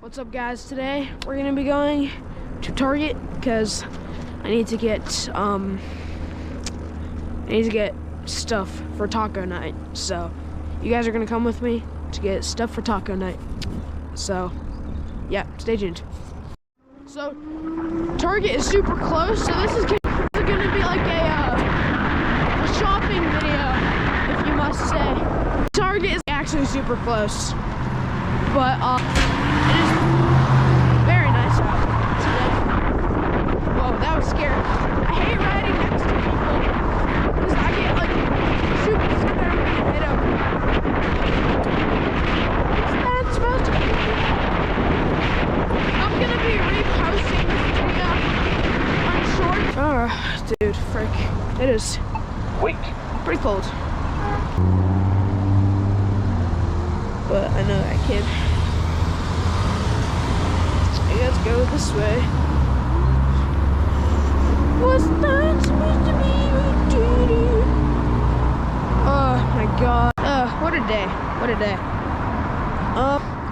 What's up, guys? Today we're gonna be going to Target because I need to get stuff for taco night. So you guys are gonna come with me to get stuff for taco night. So yeah, stay tuned. So Target is super close, so this is gonna be like a shopping video, if you must say. Target is actually super close, but it is very nice out today. Whoa, that was scary. I hate riding next to people because I get like super scared I'm gonna hit them. Is that supposed to be? I'm gonna be reposting this video on short. Oh, dude, frick. It is pretty cold. But I know I can. Let's go this way. What's that supposed to be? Oh my god. What a day. What a day.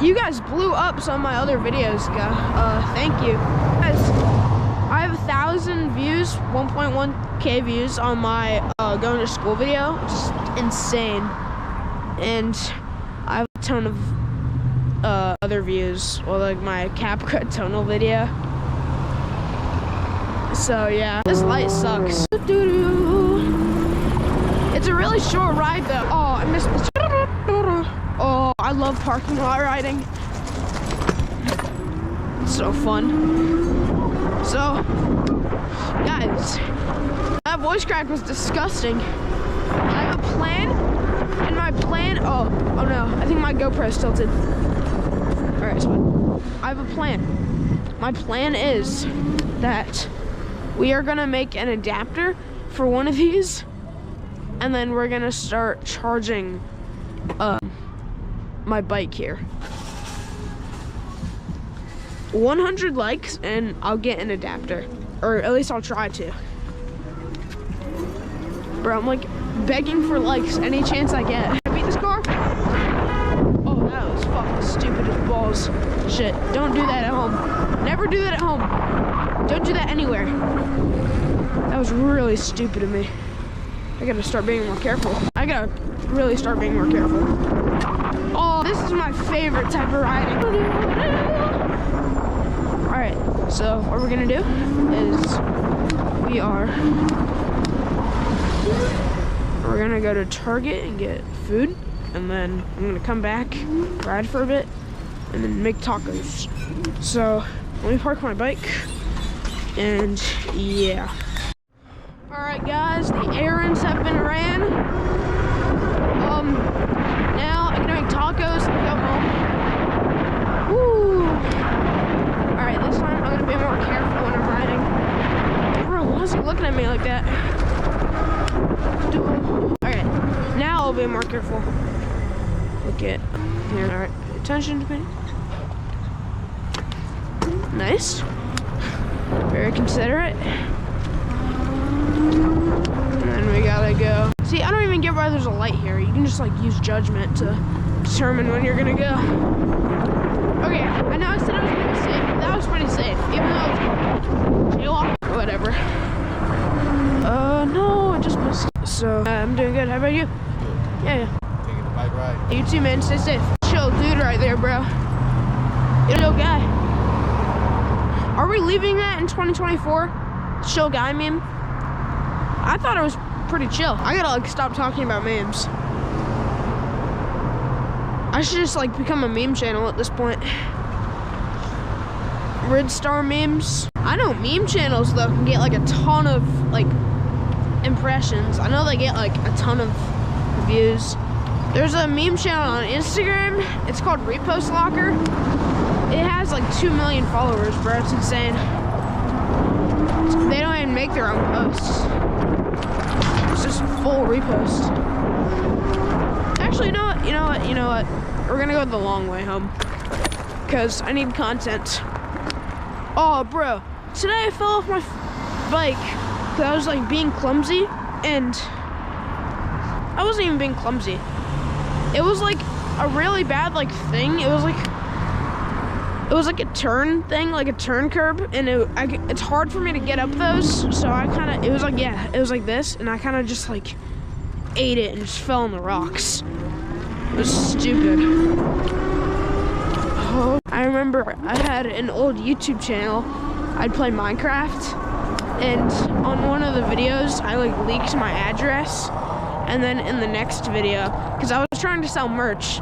You guys blew up some of my other videos, thank you. Guys, I have 1,000 views, 1.1K views on my going to school video, which is insane. And I have a ton of other views, or like my CapCut tonal video. So yeah, this light sucks. It's a really short ride though. Oh, I missed the. Oh, I love parking lot riding. It's so fun. So, guys, that voice crack was disgusting. I have a plan, and my plan. Oh no, I think my GoPro's tilted. Alright, so I have a plan. My plan is that we are gonna make an adapter for one of these, and then we're gonna start charging my bike here. 100 likes and I'll get an adapter, or at least I'll try to. Bro, I'm like begging for likes any chance I get. Can I beat this car? Oh, that was fucking stupid as balls. Shit, don't do that at home. Never do that at home. Don't do that anywhere. That was really stupid of me. I gotta start being more careful. I gotta really start being more careful. Oh, this is my favorite type of riding. Alright, so what we're gonna do is we're gonna go to Target and get food, and then I'm gonna come back, ride for a bit, and then make tacos. So let me park my bike, and yeah. Alright guys, the errands have been ran. Now I'm gonna make tacos and go home. Woo! Alright, this time I'm gonna be more careful when I'm riding. Bro, why is he looking at me like that? Alright, now I'll be more careful. Look at here. Alright, pay attention to me. Nice. Very considerate. And then we gotta go. See, I don't even get why there's a light here. You can just like use judgment to determine when you're gonna go. Okay, I know I said I was gonna be safe, but that was pretty safe. Even though it was jaywalk, whatever. No, I just missed. So, I'm doing good. How about you? Yeah. Taking the bike ride. You too, man. Stay safe. Chill dude right there, bro. Chill guy. Are we leaving that in 2024? Chill guy meme? I thought it was pretty chill. I gotta like stop talking about memes. I should just like become a meme channel at this point. Ridstar memes. I know meme channels though can get like a ton of like impressions. I know they get like a ton of views. There's a meme channel on Instagram. It's called Repost Locker. It has like 2 million followers, bro. It's insane. They don't even make their own posts. It's just full repost. Actually, you know what? We're gonna go the long way home because I need content. Oh, bro. Today I fell off my bike because I was like being clumsy, and I wasn't even being clumsy. It was like a really bad like thing. It was like it was like a turn thing, like a turn curb, and it's hard for me to get up those, so it was like this, and I kind of just like ate it and just fell on the rocks. It was stupid. Oh, I remember I had an old YouTube channel. I'd play Minecraft, and on one of the videos, I like leaked my address, and then in the next video, because I was trying to sell merch,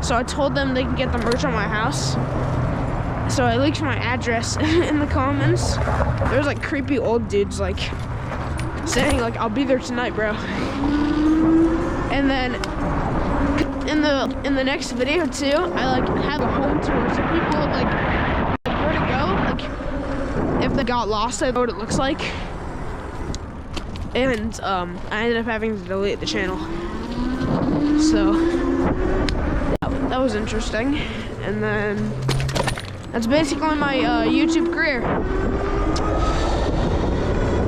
so I told them they could get the merch on my house. So I leaked my address in the comments. There's like creepy old dudes like saying like, I'll be there tonight, bro. And then in the next video too, I like have a home tour, so people would like where to go, like if they got lost, I know what it looks like. And I ended up having to delete the channel. So that was interesting. And then that's basically my YouTube career.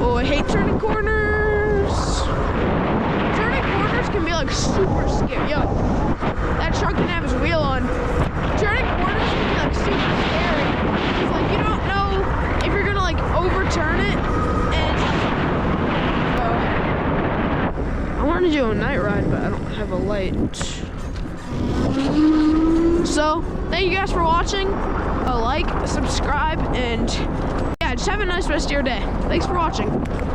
Oh, I hate turning corners. Turning corners can be like super scary. Yo, that truck can have his wheel on. Turning corners can be like super scary. It's like you don't know if you're gonna like overturn it. And I want to do a night ride, but I don't have a light. So thank you guys for watching. Like, subscribe, and yeah, just have a nice rest of your day. Thanks for watching.